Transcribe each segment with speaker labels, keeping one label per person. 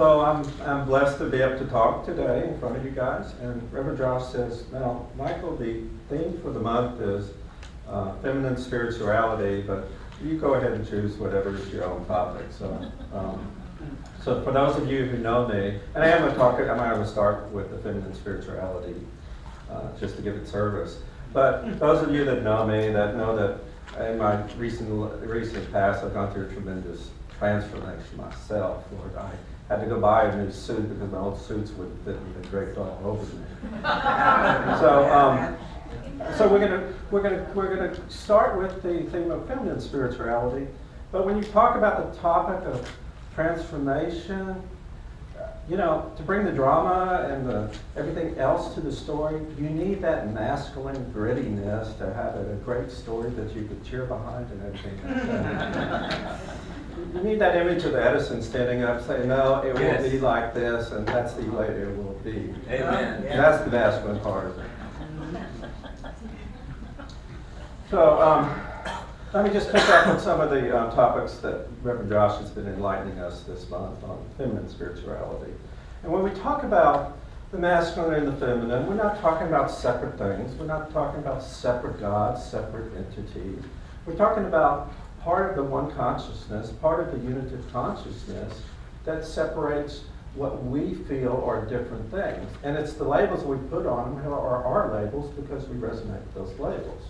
Speaker 1: So I'm blessed to be able to talk today in front of you guys. And Reverend Josh says, now, Michael, the theme for the month is feminine spirituality, but you go ahead and choose whatever is your own topic. So for those of you who know me, and I'm going to start with the feminine spirituality just to give it service. But those of you that know me, that know that in my recent past, I've gone through a tremendous transformation myself. Lord, I had to go buy a new suit because my old suits wouldn't fit me, they draped all over me. So we're gonna start with the theme of feminine spirituality. But when you talk about the topic of transformation, to bring the drama and everything else to the story, you need that masculine grittiness to have a great story that you could cheer behind and everything. You need that image of Edison standing up saying, no, it will be like this, and that's the way it will be.
Speaker 2: Amen.
Speaker 1: That's the masculine part of it. So let me just pick up on some of the topics that Reverend Josh has been enlightening us this month on feminine spirituality. And when we talk about the masculine and the feminine, we're not talking about separate things. We're not talking about separate gods, separate entities. We're talking about part of the one consciousness, part of the unitive consciousness that separates what we feel are different things. And it's the labels we put on them are our labels because we resonate with those labels.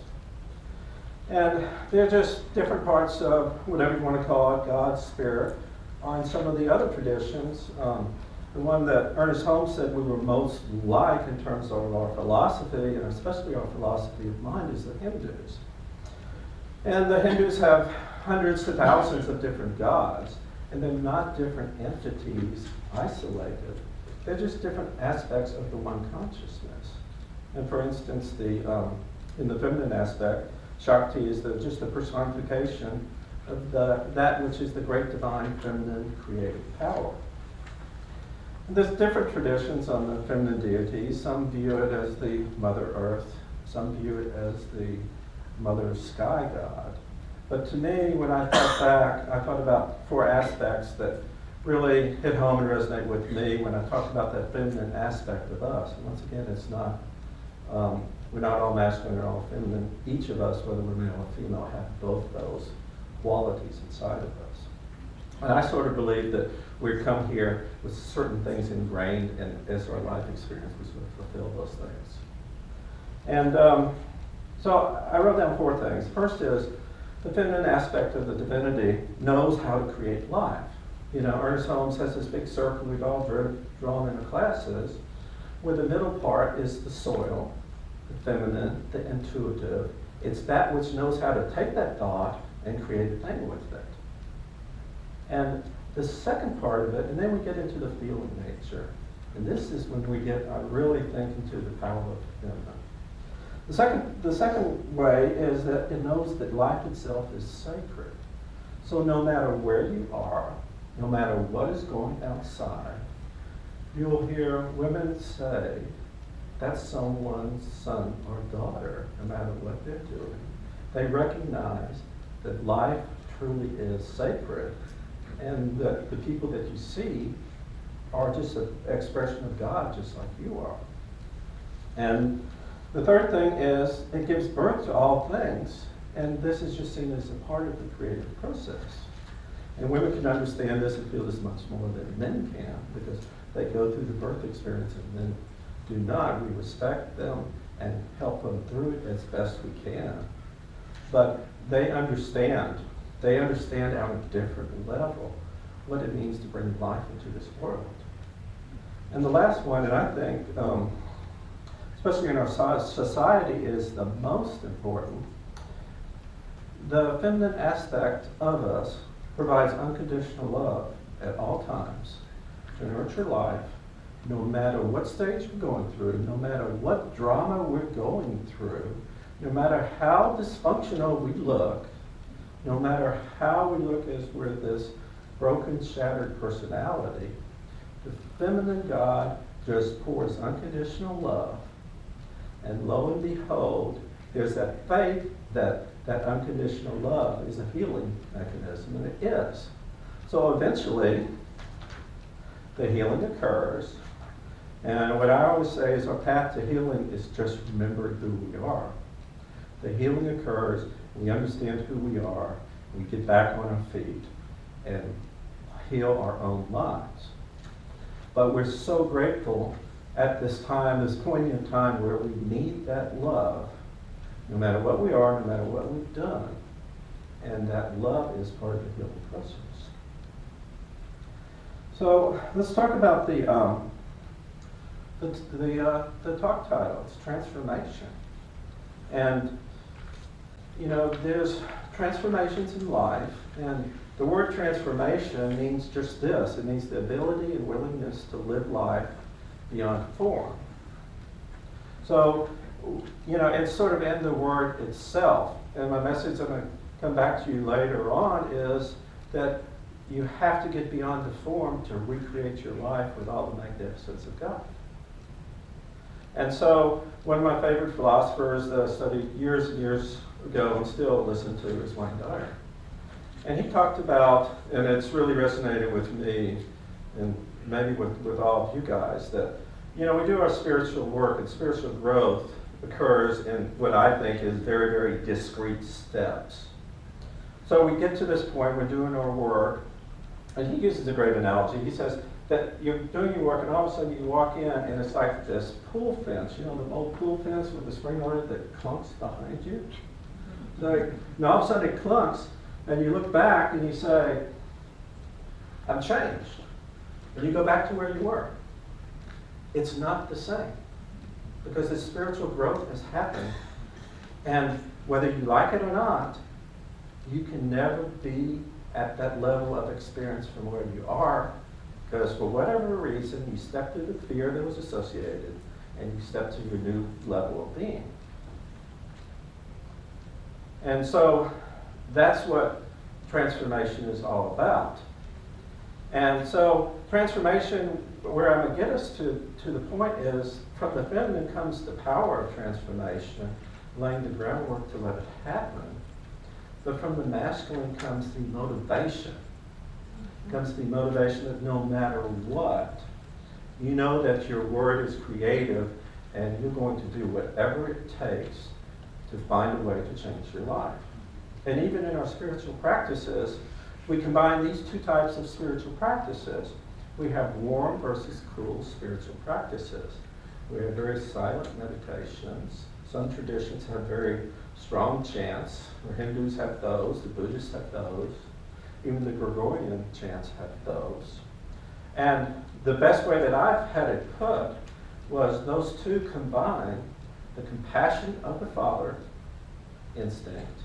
Speaker 1: And they're just different parts of whatever you want to call it, God's Spirit. On some of the other traditions, the one that Ernest Holmes said we were most like in terms of our philosophy, and especially our philosophy of mind, is the Hindus. And the Hindus have hundreds to thousands of different gods, and they're not different entities isolated. They're just different aspects of the one consciousness. And for instance, in the feminine aspect, Shakti is just the personification of that which is the great divine feminine creative power. And there's different traditions on the feminine deities. Some view it as the Mother Earth, some view it as the Mother Sky God. But to me, when I thought back, I thought about four aspects that really hit home and resonate with me when I talked about that feminine aspect of us. And once again, it's not, we're not all masculine or all feminine. Each of us, whether we're male or female, have both those qualities inside of us. And I sort of believe that we come here with certain things ingrained, and as our life experience, we sort of fulfill those things. And so I wrote down four things. First is, the feminine aspect of the divinity knows how to create life. Ernest Holmes has this big circle we've all drawn in the classes, where the middle part is the soil, the feminine, the intuitive. It's that which knows how to take that thought and create a thing with it. And the second part of it, and then we get into the feeling nature. And this is when we get really thinking to the power of the feminine. The second way is that it knows that life itself is sacred. So no matter where you are, no matter what is going outside, you'll hear women say, that's someone's son or daughter, no matter what they're doing. They recognize that life truly is sacred, and that the people that you see are just an expression of God, just like you are. And the third thing is it gives birth to all things, and this is just seen as a part of the creative process. And women can understand this and feel this much more than men can, because they go through the birth experience and men do not. We respect them and help them through it as best we can. But they understand on a different level what it means to bring life into this world. And the last one, and I think, especially in our society, is the most important. The feminine aspect of us provides unconditional love at all times to nurture life, no matter what stage we're going through, no matter what drama we're going through, no matter how dysfunctional we look, no matter how we look as we're this broken, shattered personality, the feminine God just pours unconditional love. And lo and behold, there's that faith that that unconditional love is a healing mechanism, and it is. So eventually, the healing occurs. And what I always say is our path to healing is just remember who we are. The healing occurs, we understand who we are, we get back on our feet and heal our own lives. But we're so grateful at this time, this poignant time where we need that love, no matter what we are, no matter what we've done. And that love is part of the healing process. So let's talk about the talk title. It's transformation. And you know, there's transformations in life, and the word transformation means just this. It means the ability and willingness to live life beyond form. So, you know, it's sort of in the word itself. And my message I'm going to come back to you later on is that you have to get beyond the form to recreate your life with all the magnificence of God. And so, one of my favorite philosophers that I studied years and years ago and still listen to is Wayne Dyer. And he talked about, and it's really resonated with me, and maybe with all of you guys, that, you know, we do our spiritual work, and spiritual growth occurs in what I think is very, very discrete steps. So we get to this point, we're doing our work, and he uses a great analogy. He says that you're doing your work, and all of a sudden you walk in, and it's like this pool fence, you know, the old pool fence with the spring on it that clunks behind you. Like, and all of a sudden it clunks, and you look back and you say, I'm changed. And you go back to where you were. It's not the same, because the spiritual growth has happened. And whether you like it or not, you can never be at that level of experience from where you are, because for whatever reason, you stepped through the fear that was associated, and you stepped to your new level of being. And so that's what transformation is all about. And so transformation, where I'm going to get us to the point is, from the feminine comes the power of transformation, laying the groundwork to let it happen. But from the masculine comes the motivation. Comes the motivation that no matter what, you know that your word is creative and you're going to do whatever it takes to find a way to change your life. And even in our spiritual practices, we combine these two types of spiritual practices. We have warm versus cool spiritual practices. We have very silent meditations. Some traditions have very strong chants. The Hindus have those, the Buddhists have those. Even the Gregorian chants have those. And the best way that I've had it put was those two combine the compassion of the father instinct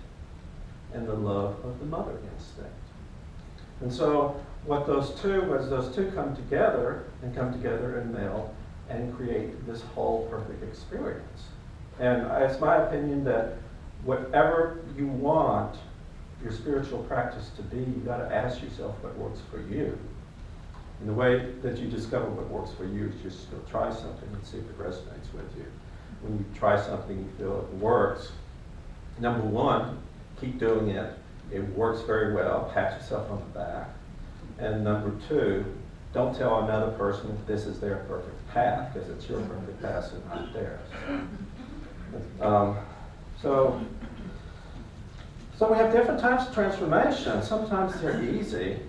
Speaker 1: and the love of the mother instinct. And so what those two come together in male and create this whole perfect experience. And it's my opinion that whatever you want your spiritual practice to be, you got to ask yourself what works for you. And the way that you discover what works for you is just go try something and see if it resonates with you. When you try something, you feel it works. Number one, keep doing it. It works very well. Pat yourself on the back. And number two, don't tell another person if this is their perfect path, because it's your perfect path and not theirs. So we have different types of transformation. Sometimes they're easy.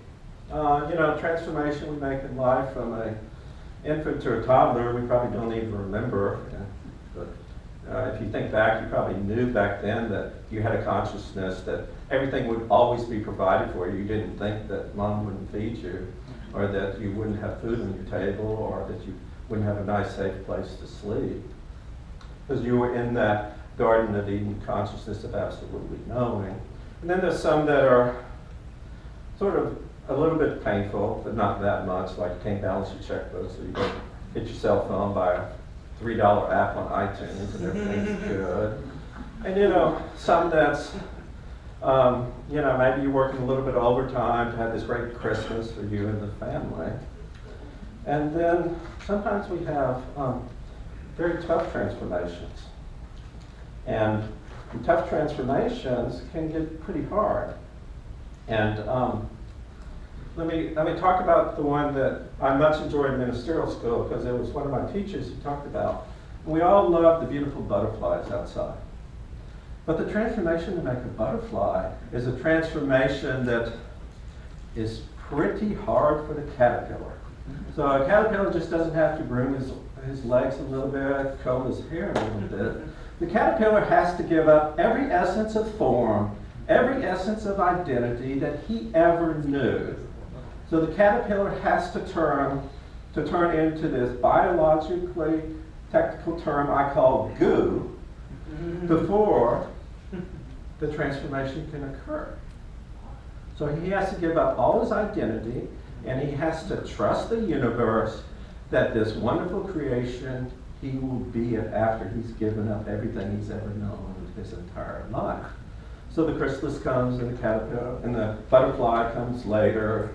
Speaker 1: Transformation we make in life from an infant to a toddler, we probably don't even remember. But if you think back, you probably knew back then that you had a consciousness that everything would always be provided for you. You didn't think that mom wouldn't feed you, or that you wouldn't have food on your table, or that you wouldn't have a nice, safe place to sleep. Because you were in that Garden of Eden consciousness of absolutely knowing. And then there's some that are sort of a little bit painful, but not that much, like you can't balance your checkbook, so you go get your cell phone, buy a $3 app on iTunes, and everything's good. And some that's, maybe you're working a little bit overtime to have this great Christmas for you and the family. And then sometimes we have very tough transformations. And tough transformations can get pretty hard. And, let me talk about the one that I much enjoyed in ministerial school because it was one of my teachers who talked about. We all love the beautiful butterflies outside. But the transformation to make a butterfly is a transformation that is pretty hard for the caterpillar. So a caterpillar just doesn't have to groom his legs a little bit, comb his hair a little bit. The caterpillar has to give up every essence of form, every essence of identity that he ever knew. So the caterpillar has to turn into this biologically technical term I call goo before the transformation can occur. So he has to give up all his identity, and he has to trust the universe that this wonderful creation he will be it after he's given up everything he's ever known his entire life. So the chrysalis comes, and the caterpillar and the butterfly comes later,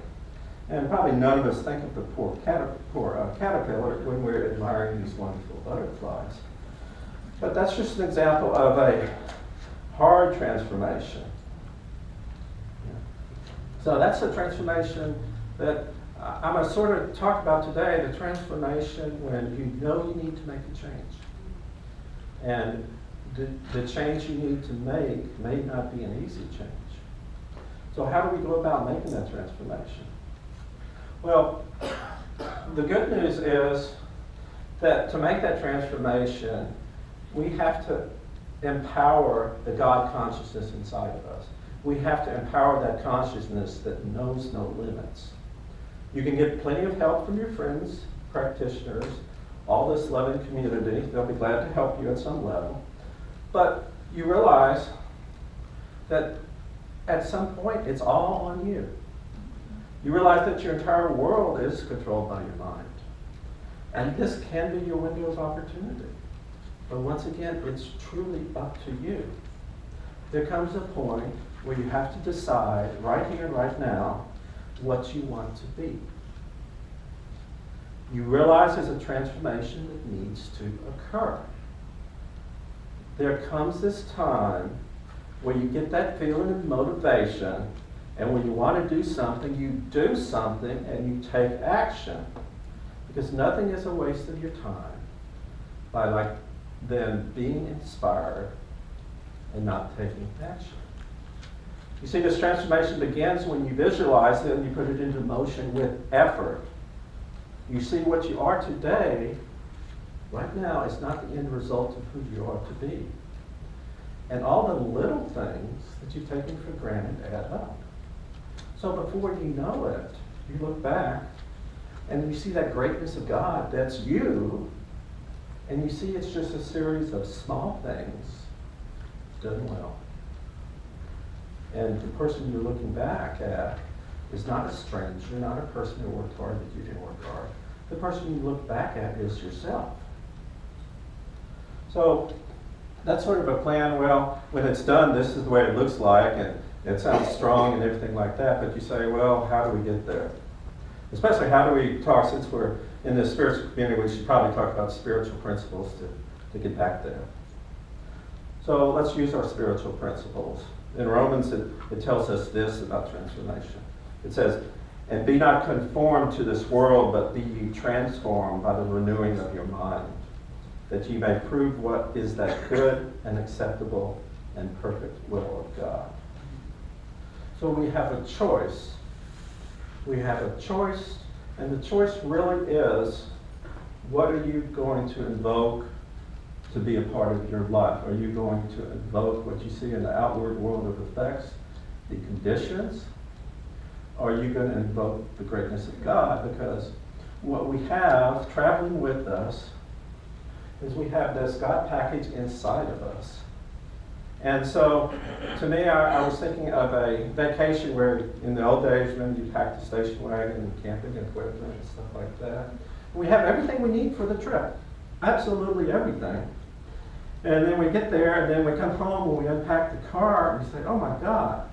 Speaker 1: and probably none of us think of the poor caterpillar when we're admiring these wonderful butterflies. But that's just an example of a hard transformation. So that's the transformation that I'm going to sort of talk about today, the transformation when you know you need to make a change. And the change you need to make may not be an easy change. So how do we go about making that transformation? Well, the good news is that to make that transformation, we have to empower the God consciousness inside of us. We have to empower that consciousness that knows no limits. You can get plenty of help from your friends, practitioners, all this loving community. They'll be glad to help you at some level. But you realize that at some point it's all on you. You realize that your entire world is controlled by your mind. And this can be your window of opportunity. But once again, it's truly up to you. There comes a point where you have to decide right here, right now, what you want to be. You realize there's a transformation that needs to occur. There comes this time where you get that feeling of motivation, and when you want to do something, you do something and you take action. Because nothing is a waste of your time by then being inspired and not taking action. You see, this transformation begins when you visualize it and you put it into motion with effort. You see what you are today, right now, is not the end result of who you are to be. And all the little things that you've taken for granted add up. So before you know it, you look back and you see that greatness of God, that's you, and you see it's just a series of small things done well. And the person you're looking back at is not a stranger, not a person who worked hard that you didn't work hard. The person you look back at is yourself. So that's sort of a plan. Well, when it's done, this is the way it looks like, and it sounds strong and everything like that, but you say, well, how do we get there? Especially how do we talk, since we're in this spiritual community, we should probably talk about spiritual principles to get back there. So let's use our spiritual principles. In Romans, it tells us this about transformation. It says, and be not conformed to this world, but be ye transformed by the renewing of your mind, that ye may prove what is that good and acceptable and perfect will of God. So we have a choice. We have a choice, and the choice really is, what are you going to invoke to be a part of your life? Are you going to invoke what you see in the outward world of effects, the conditions? Or are you going to invoke the greatness of God? Because what we have traveling with us is we have this God package inside of us. And so, to me, I was thinking of a vacation where in the old days, when you packed the station wagon and camping equipment and stuff like that. We have everything we need for the trip. Absolutely everything. And then we get there, and then we come home and we unpack the car, and we say, oh my God,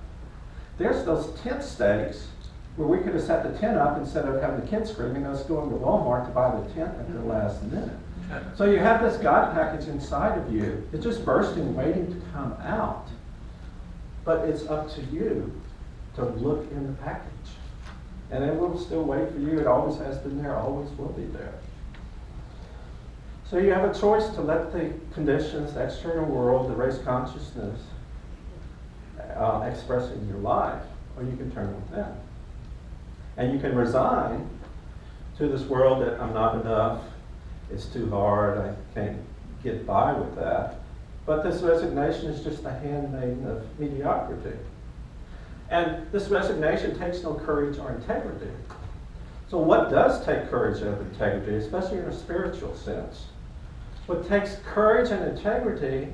Speaker 1: there's those tent stakes where we could have set the tent up instead of having the kids screaming us going to Walmart to buy the tent at the last minute. So you have this God package inside of you. It's just bursting, waiting to come out. But it's up to you to look in the package. And it will still wait for you. It always has been there, always will be there. So you have a choice to let the conditions, the external world, the race consciousness express in your life, or you can turn within. And you can resign to this world that I'm not enough, it's too hard, I can't get by with that. But this resignation is just the handmaiden of mediocrity. And this resignation takes no courage or integrity. So what does take courage and integrity, especially in a spiritual sense? What takes courage and integrity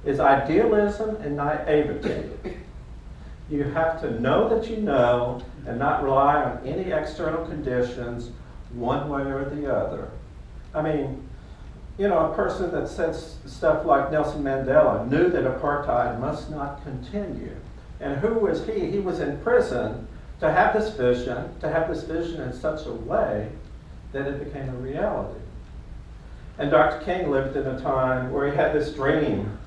Speaker 1: is idealism and naivety. You have to know that you know and not rely on any external conditions one way or the other. I mean, you know, a person that says stuff like Nelson Mandela knew that apartheid must not continue. And who was he? He was in prison to have this vision in such a way that it became a reality. And Dr. King lived in a time where he had this dream,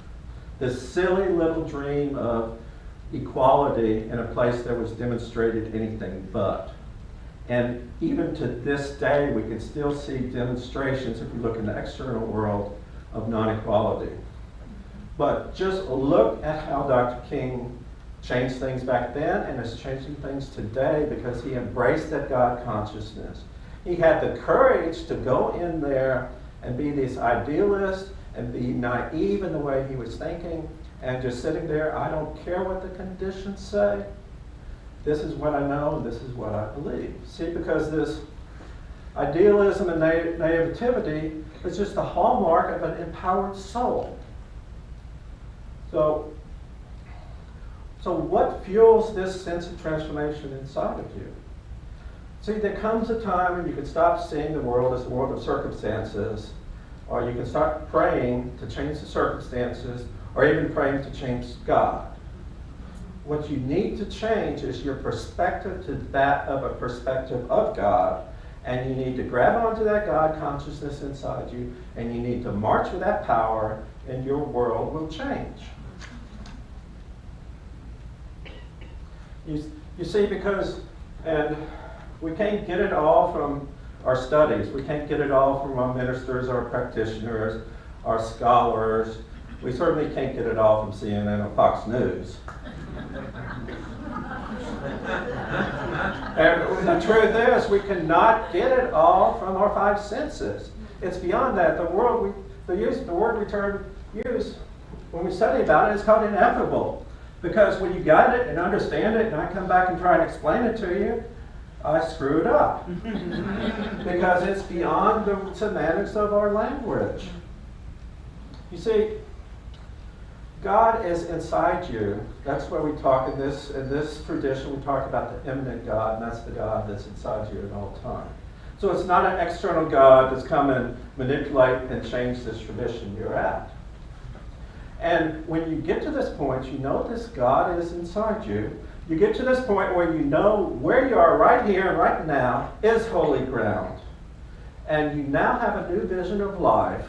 Speaker 1: this silly little dream of equality in a place that was demonstrated anything but. And even to this day, we can still see demonstrations, if you look in the external world, of non-equality. But just look at how Dr. King changed things back then and is changing things today because he embraced that God consciousness. He had the courage to go in there and be this idealist and be naive in the way he was thinking and just sitting there, I don't care what the conditions say. This is what I know and this is what I believe. See, because this idealism and naivety is just the hallmark of an empowered soul. So what fuels this sense of transformation inside of you? See, there comes a time when you can stop seeing the world as a world of circumstances, or you can start praying to change the circumstances, or even praying to change God. What you need to change is your perspective to that of a perspective of God, and you need to grab onto that God consciousness inside you, and you need to march with that power, and your world will change. You see, because, and we can't get it all from our studies. We can't get it all from our ministers, our practitioners, our scholars. We certainly can't get it all from CNN or Fox News. And the truth is, we cannot get it all from our five senses. It's beyond that. The word we use when we study about it is called ineffable. Because when you got it and understand it, and I come back and try and explain it to you, I screw it up. Because it's beyond the semantics of our language. You see, God is inside you. That's where we talk in this tradition, we talk about the immanent God, and that's the God that's inside you at all times. So it's not an external God that's come and manipulate and change this tradition you're at. And when you get to this point, you know this God is inside you. You get to this point where you know where you are right here and right now is holy ground. And you now have a new vision of life,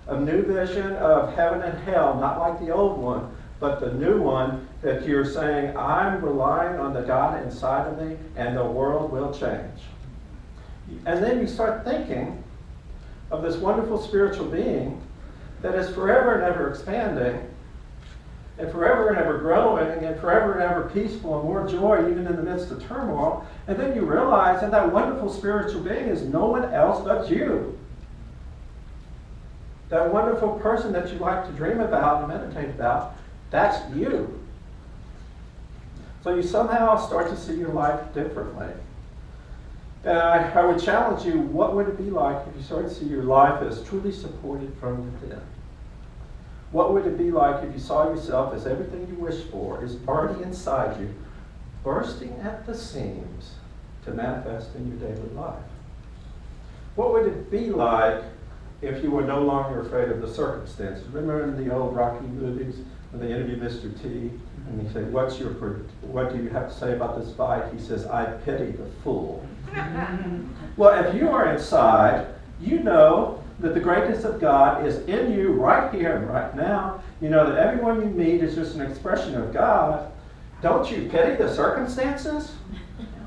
Speaker 1: a new vision of heaven and hell, not like the old one, but the new one that you're saying, I'm relying on the God inside of me and the world will change. And then you start thinking of this wonderful spiritual being that is forever and ever expanding, and forever and ever growing, and forever and ever peaceful and more joy even in the midst of turmoil. And then you realize that that wonderful spiritual being is no one else but you. That wonderful person that you like to dream about and meditate about, that's you. So you somehow start to see your life differently. And I would challenge you, what would it be like if you started to see your life as truly supported from within? What would it be like if you saw yourself as everything you wish for is already inside you, bursting at the seams to manifest in your daily life? What would it be like if you were no longer afraid of the circumstances? Remember in the old Rocky movies when they interview Mr. T and he say, what do you have to say about this fight? He says, I pity the fool. Well, if you are inside, you know that the greatness of God is in you right here and right now. You know that everyone you meet is just an expression of God. Don't you pity the circumstances?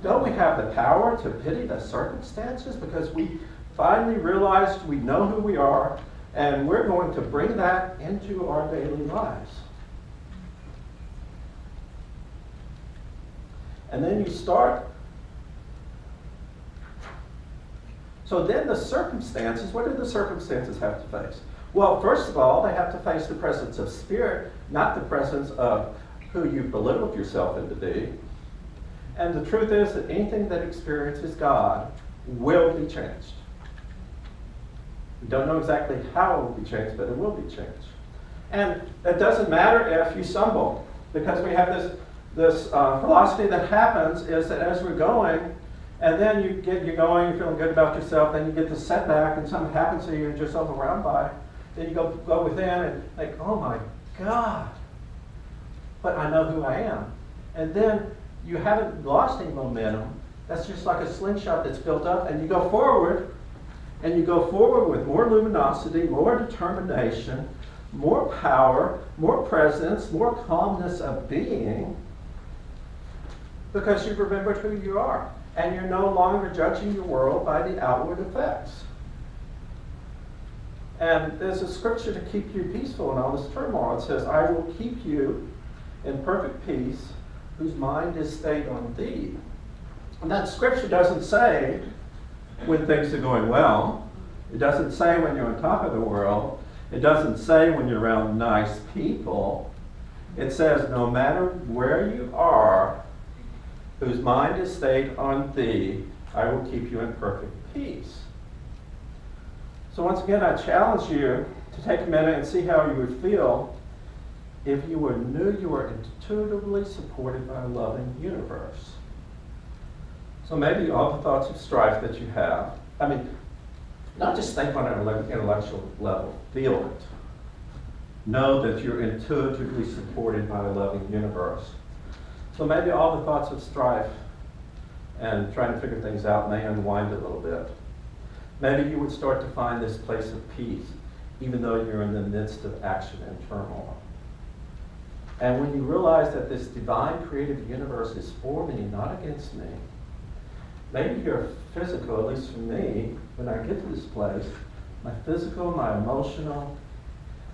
Speaker 1: Don't we have the power to pity the circumstances because we finally realized we know who we are and we're going to bring that into our daily lives? And then you start. So then the circumstances, what do the circumstances have to face? Well, first of all, they have to face the presence of spirit, not the presence of who you've belittled yourself into being. And the truth is that anything that experiences God will be changed. We don't know exactly how it will be changed, but it will be changed. And it doesn't matter if you stumble, because we have this philosophy that happens is that as we're going, and then you're going, you're feeling good about yourself, then you get the setback and something happens to you and you're so overwhelmed by it. Then you go within and think, oh my God, but I know who I am. And then you haven't lost any momentum. That's just like a slingshot that's built up, and you go forward, and you go forward with more luminosity, more determination, more power, more presence, more calmness of being, because you've remembered who you are. And you're no longer judging your world by the outward effects. And there's a scripture to keep you peaceful in all this turmoil. It says, I will keep you in perfect peace, whose mind is stayed on thee. And that scripture doesn't say when things are going well. It doesn't say when you're on top of the world. It doesn't say when you're around nice people. It says no matter where you are, whose mind is stayed on thee, I will keep you in perfect peace. So once again, I challenge you to take a minute and see how you would feel if you knew you were intuitively supported by a loving universe. So maybe all the thoughts of strife that you have, not just think on an intellectual level, feel it. Know that you're intuitively supported by a loving universe. So maybe all the thoughts of strife and trying to figure things out may unwind a little bit. Maybe you would start to find this place of peace, even though you're in the midst of action and turmoil. And when you realize that this divine creative universe is for me, not against me, maybe your physical, at least for me, when I get to this place, my physical, my emotional,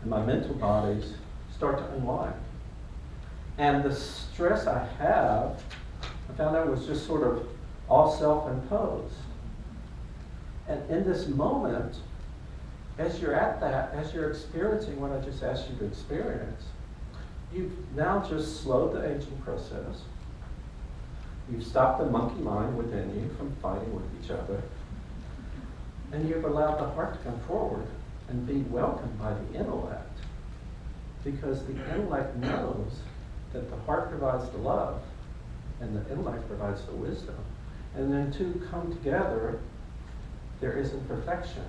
Speaker 1: and my mental bodies start to unwind. And the stress I have, I found out was just sort of all self-imposed. And in this moment, as you're at that, as you're experiencing what I just asked you to experience, you've now just slowed the aging process. You've stopped the monkey mind within you from fighting with each other. And you've allowed the heart to come forward and be welcomed by the intellect. Because the intellect knows that the heart provides the love and the intellect provides the wisdom. And then two come together, there is imperfection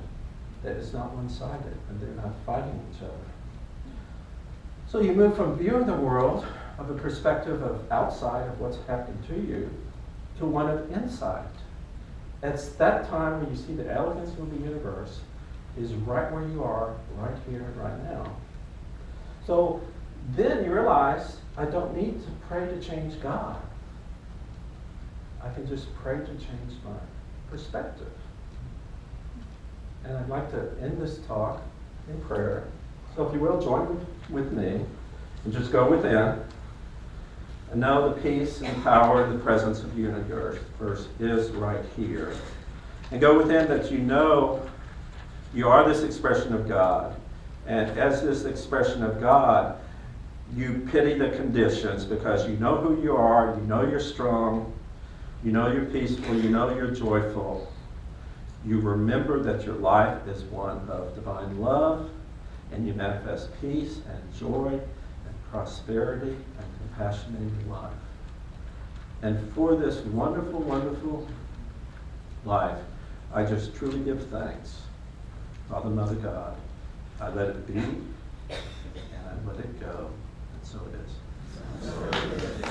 Speaker 1: that is not one-sided and they're not fighting each other. So you move from viewing the world of a perspective of outside of what's happening to you to one of insight. It's that time when you see the elegance of the universe is right where you are, right here and right now. So then you realize I don't need to pray to change God. I can just pray to change my perspective. And I'd like to end this talk in prayer. So if you will, join with me and just go within and know the peace and power and the presence of the universe is right here. And go within that you know you are this expression of God. And as this expression of God, you pity the conditions because you know who you are, you know you're strong, you know you're peaceful, you know you're joyful. You remember that your life is one of divine love, and you manifest peace and joy and prosperity and compassion in your life. And for this wonderful, wonderful life, I just truly give thanks. Father, Mother, God, I let it be, and I let it go, and so it is.